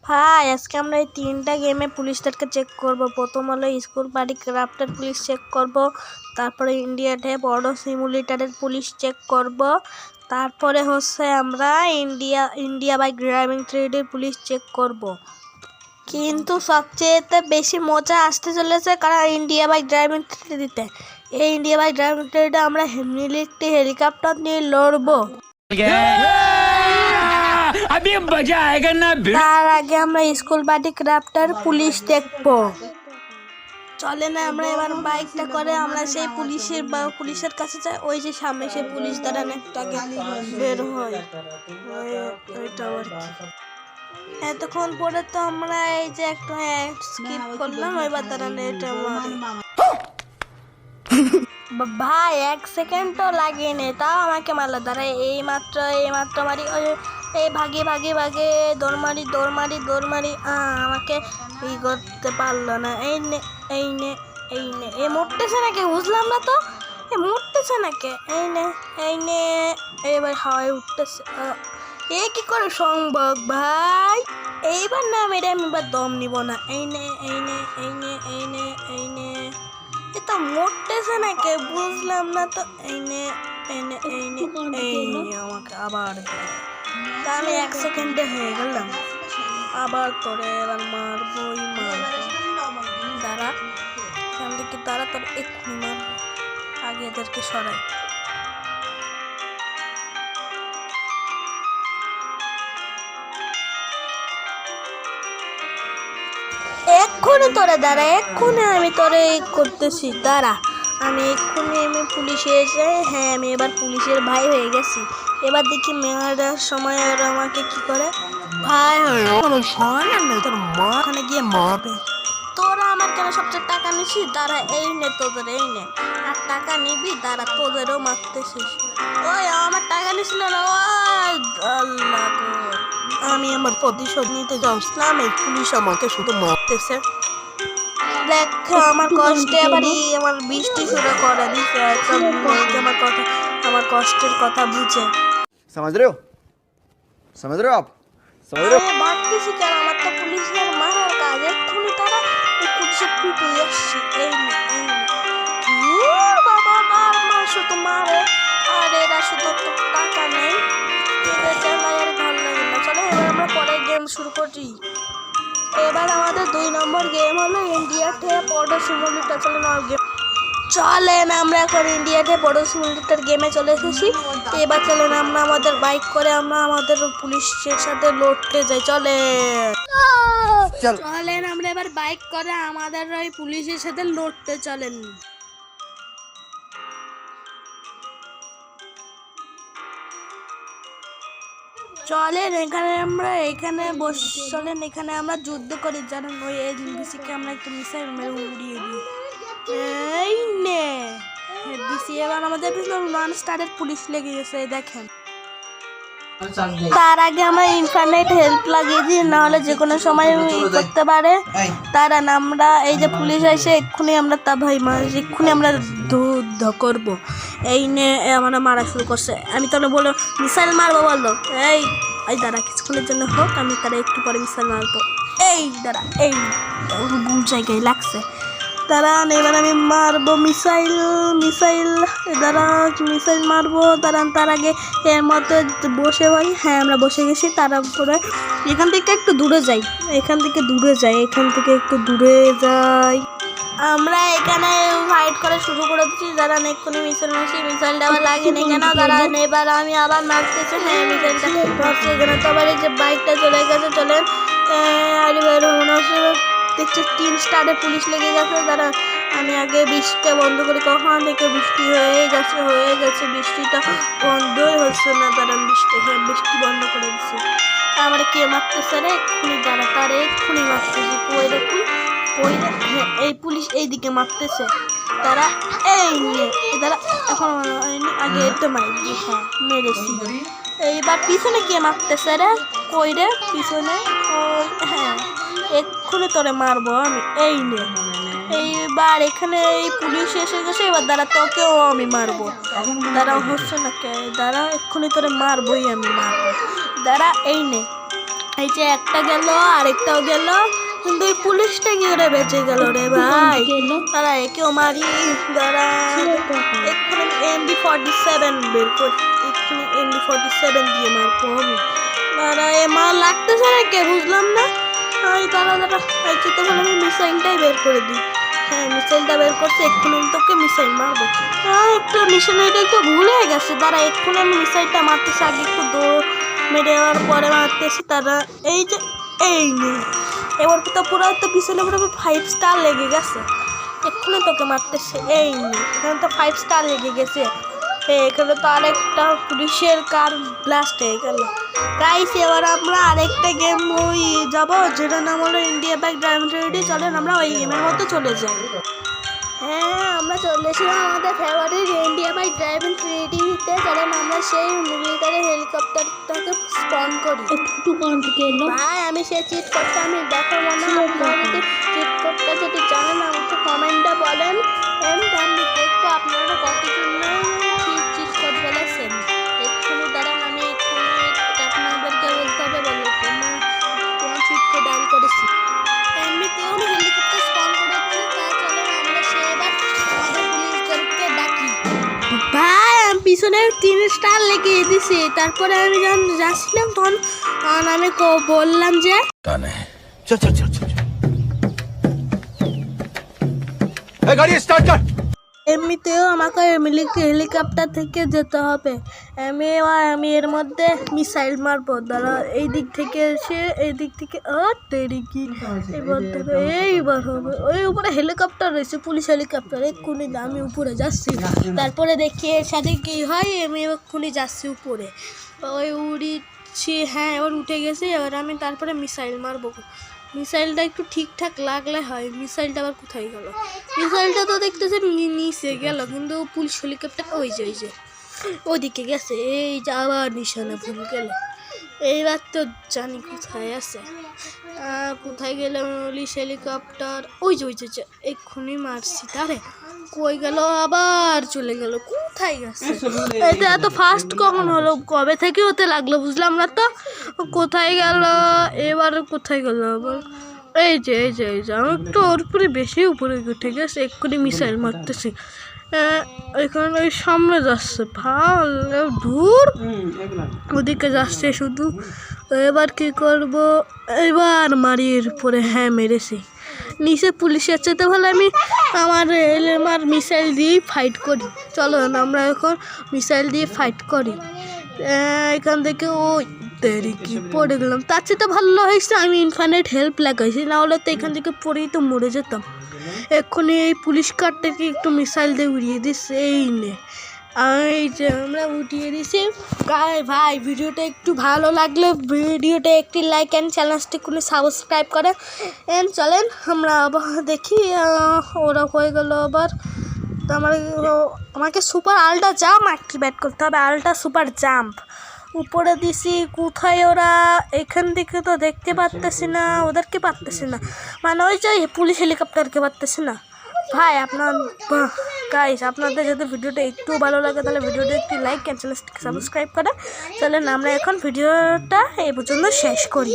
High, আজকে আমরা এই তিনটা গেমে পুলিশদেরকে চেক করব। প্রথম হলো স্কুল পার্টি ক্রাফটের পুলিশ চেক করব, তারপরে ইন্ডিয়া ট্যাপ অটো সিমুলেটারের পুলিশ চেক করব, তারপরে হচ্ছে আমরা ইন্ডিয়া বাইক ড্রাইভিং থ্রিডির পুলিশ চেক করব। কিন্তু সবচেয়ে বেশি মজা আসতে চলেছে কারণ ইন্ডিয়া বাইক ড্রাইভিং থ্রিডিতে এই ইন্ডিয়া বাইক ড্রাইভিং থ্রিডিতে আমরা একটি হেলিকপ্টার নিয়ে লড়বো। তার আগে আমরা স্কুল পার্টি ক্রাফটার পুলিশ দেখবো। চলে না আমরা এবার বাইকটা করে আমরা সেই পুলিশের কাছে যাই। ওই যে সামনে সেই পুলিশ দাঁড়ান একটাকে বের হয়। এতক্ষণ পরে তো আমরা এই যে একটা স্কিপ করলাম, এবার দাঁড়ান এটা ভাই 1 সেকেন্ডও লাগেনি, তাও আমাকে মারলো। দাঁড়া এই মাত্র মারি, এই ভাগে দৌড় মারি আমাকে ই করতে পারলো না। এই নে এ মরতেছে নাকি বুঝলাম না তো, এ মরতেছে নাকি? এই নে এবার হাওয়ায় উঠতেছে। এ কি করে সম্ভব ভাই? এইবার না মেরে আমি এবার দম নিব না। এই নে এ তো মরতেছে নাকি বুঝলাম না তো। আমাকে আবার তা আমি 1 সেকেন্ডে হয়ে গেলাম। আবার করে এবার মারবই দাঁড়া এখান থেকে তোর এক্ষুনি মারবো। আগে এদেরকে সরাই। এক্ষুনি তোরে দাঁড়া, এক্ষুনি আমি তোরে করতেছি। দাঁড়া আমি পুলিশে এসে, হ্যাঁ আমি এবার পুলিশের ভাই হয়ে গেছি। এবার দেখি মেয়েরার সময় আর আমাকে কি করে ভাই তোর মা ওখানে গিয়ে মারবে। তোরা আমার কেন সবচেয়ে টাকা নিছিস? দাঁড়া এই নে তোদের, এই নে আর টাকা নিবি। দাঁড়া তোদেরও মারতেছিস। ওই আমার টাকা নিছিল না। আল্লাহ আমি আমার প্রতিশোধ নিতে যাচ্ছিলাম, এই পুলিশ আমাকে শুধু মারতেছে। দেখ আমার কষ্টে আবারই আমার বৃষ্টি শুরু করে দিছে। আমার কষ্টের কথা বুঝে समझ रहे हो आप ভাবতেছি কেন আমার তো পুলিশের মারার কাজ। এক্ষুনি তারা পুলিশের পিটু আসছি। এই বাবা মার শুধু মারে আর এরা শুধু টাকা নেই। এদের চালাই আর ভালো লাগে না। চলো এবার আমরা পরের গেম শুরু করি। এবার আমাদের 2 নম্বর গেম হলো ইন্ডিয়া ট্যাপ অটো সিমুলেটর। চলেন আমরা এখন ইন্ডিয়া ট্যাপ অটো সিমুলেটর গেমে চলে এসেছি। এবার চলেন আমরা আমাদের বাইক করে আমরা আমাদের পুলিশের সাথে লড়তে যাই। চলেন আমরা এবার বাইক করে আমাদের ওই পুলিশের সাথে লড়তে চলেন। চলেন এখানে আমরা যুদ্ধ করি। জানেন ওই এনবিসিকে আমরা একটু মিসাইল মেরে উড়িয়ে দিই। এই নে দিছি। এবার আমাদের নন স্টারের পুলিশ লেগে গেছে দেখেন। তার আগে আমরা ইন্টারনেট হেল্প লাগিয়ে দিই, নাহলে যে কোনো সময় করতে পারে। তার আমরা এই যে পুলিশ আসে এক্ষুনি আমরা এক্ষুনি আমরা যুদ্ধ করবো। এই নে আমরা মারা শুরু করছে। আমি তাহলে বললো মিসাইল মারবো, বললো এই দাঁড়া কিছুক্ষণের জন্য হোক, আমি তারা একটু পরে মিসাইল মারবো। এই দাঁড়া এই ভুল জায়গায় লাগছে। তারা এবার আমি মারবো মিসাইল দাঁড়া মিসাইল মারবো। তার আগে এর মধ্যে বসে পারি। হ্যাঁ আমরা বসে গেছি। তারপরে এখান থেকে একটু দূরে যাই। আমরা এখানে ফাইট করা শুরু করে দিচ্ছি। যারা এক্ষুনি মিসাইলটা আবার লাগেনি কেন? তারা এবার আমি আবার মারতেছি। হ্যাঁ মিসাইলটা মারছি এখানে। তো আবার এই যে বাইকটা চলে গেছে। চলেন দেখছি 3 স্টারের পুলিশ লেগে গেছে। তারা আমি আগে বৃষ্টিটা বন্ধ করি। কখন থেকে বৃষ্টি হয়ে গেছে বৃষ্টিটা বন্ধই হচ্ছে না। তারা বৃষ্টি বন্ধ করে দিচ্ছে। আমার কে মারতেছে রে? এক্ষুনি দাঁড়া তারা এক্ষুনি মারতেছে। এই পুলিশ এইদিকে মারতেছে। তারা এখন আগে এটা মারি। হ্যাঁ মেরেছি। এইবার পিছনে কে মারতেছে রে? কই রে পিছনে? হ্যাঁ এক্ষুনি তোরে মারবো আমি। এই নে এইবার এখানে এই পুলিশ এসে গেছে। এবার দাঁড়া তোকেও আমি মারবো। দাঁড়া হচ্ছে না কে? দাঁড়া এক্ষুনি তোরে মারবোই আমি। দাঁড়া এই নে এই যে একটা গেল, আরেকটাও গেল, কিন্তু ওই পুলিশটা কি করে বেঁচে গেল রে ভাই? তারা একেও মারি, তারা এক্ষুনি MB47 বের কর, এক্ষুনি MB47 দিয়ে মারবো আমি। তারা এ মার লাগতেছে না কে বুঝলাম না। তারা তো বলে আমি মিসাইলটাই বের করে দিই। হ্যাঁ, মিসাইলটা বের করছে, এক্ষুনি আমি তোকে মিসাইল মারবো। একটু মিশনারিটা একটু ভুলে গেছে, তারা এক্ষুনি আমি মিসাইলটা মারতেছি, আগে একটু দৌড় মেরে যাওয়ার পরে মারতেছি। তারা এই যে এই নেই, এবার তো পুরো তো পিছনে পুরো 5 স্টার লেগে গেছে, এক্ষুনি তোকে মারতেছে। এই নেই, এখানে তো 5 স্টার লেগে গেছে। এখানে তো আরেকটা পুলিশের কার ব্লাস্ট হয়ে গেল। গাইস, এবার আমরা আরেকটা গেম ওই যাবো, যেটার নাম হলো ইন্ডিয়া বাইক ড্রাইভিং রেডি। চলেন আমরা ওই গেমের মধ্যে চলে যাই। হ্যাঁ, আমরা চলে এসেছিলাম আমাদের ফেভারিট ইন্ডিয়া বাইক ড্রাইভিং রেডিতে। চলেন আমরা সেই মিলিটারি হেলিকপ্টারটাকে স্পন করি। একটু কন্ট্রোল কেলো ভাই, আমি সেই চিট কোডটা আমি দেখাবো না। আপনারা যদি চিট কোডটা যদি জানেন আমাকে কমেন্টে বলেন, আমি দেখবো আপনারা কতজন চিট কোড বলেছেন। এক্ষুনি দাঁড়ান, আমি এক্ষুনি আপনাদেরকে বলতে হবে, বলো কোন চিট কোড ডায়াল করেছি। এমনিতেও হেলিকপ্টার স্পন করে দিই। তাই চলেন আমরা সে এবার আমাদের পুলিশদেরকে ডাকি। ভাই, আমি পিছনে 3 স্টার লেগে দিছি। তারপরে আমি যখন যাচ্ছিলাম তখন আমি বললাম যে चल चल चल चल ए, गाड़ी स्टार्ट कर। এমনিতেও আমাকে হেলিকপ্টার থেকে যেতে হবে। আমি এর মধ্যে মিসাইল মারবো। দাঁড়া, এই দিক থেকে এসে এই দিক থেকে দেরি কি এবার ধরো, এইবার হবে। ওই উপরে হেলিকপ্টার রয়েছে, পুলিশ হেলিকপ্টার। এক্ষুনি আমি উপরে যাচ্ছি, তারপরে দেখি এর সাথে কি হয়। আমি এক্ষুনি যাচ্ছি উপরে, ওই উড়িচ্ছি। হ্যাঁ, এবার উঠে গেছে। এবার আমি তারপরে মিসাইল মারবো। মিসাইলটা একটু ঠিকঠাক লাগলে হয়। মিসাইলটা আবার কোথায় গেল? মিসাইলটা তো দেখতেছে নিচে গেল, কিন্তু পুলিশ হেলিকপ্টার ওই যে ওদিকে গেছে। এই যে আবার নিশানা ভুল গেল। এইবার তো জানি কোথায় আছে। কোথায় গেল পুলিশ হেলিকপ্টার? ওই যে এক্ষুনি মারছি। তারে কই গেল? আবার চলে গেল। কোথায় গেছে? এটা এত ফাস্ট কখন হলো? কবে থেকে হতে লাগলো বুঝলাম না তো। কোথায় গেল? এবার কোথায় গেল আবার? এই যে আমি একটু ওর উপরে বেশি উপরে উঠে গেছে, এক্ষুনি মিসাইল মারতেছি। এখানে ওই সামনে যাচ্ছে, ভালো দূর ওদিকে যাচ্ছে শুধু। এবার কি করব? এবার মারির উপরে। হ্যাঁ, মেরেছি। নিচে পুলিশের চেতে ভালো আমি আমার মিসাইল দিয়েই ফাইট করি। চলো আমরা এখন মিসাইল দিয়ে ফাইট করি। এখান থেকে ওই দেরি কি পড়ে গেলাম। তার চেয়ে তো ভালো হয়েছে আমি ইনফাইনাইট হেল্প লাগাইছি, না হলে তো এখান থেকে পড়েই তো মরে যেতাম। এক্ষুনি এই পুলিশ কারটাকে একটু মিসাইল দিয়ে উড়িয়ে দিচ্ছে। এই নে, এই যে আমরা উঠিয়ে দিছি। ভাই, ভিডিওটা একটু ভালো লাগলে ভিডিওটা একটি লাইক অ্যান্ড চ্যানেলটি কোনো সাবস্ক্রাইব করে। চলেন আমরা আবার দেখি ওরা হয়ে গেল আবার। তো আমাকে সুপার আল্ট্রা জাম্প অ্যাক্টিভেট করতে হবে। আল্ট্রা সুপার জাম্প উপরে দিছি। কোথায় ওরা? এখান থেকে তো দেখতে পারতেছি না, ওদেরকে পারতেছি না, মানে ওই যে পুলিশ হেলিকপ্টারকে পারতেছি না। ভাই, গাইস, আপনাদের যদি ভিডিওটা একটু ভালো লাগে তাহলে ভিডিওটা একটু লাইক অ্যান্ড চ্যানেলটিকে সাবস্ক্রাইব করে। চলেন আমরা এখন ভিডিওটা এই পর্যন্ত শেষ করি।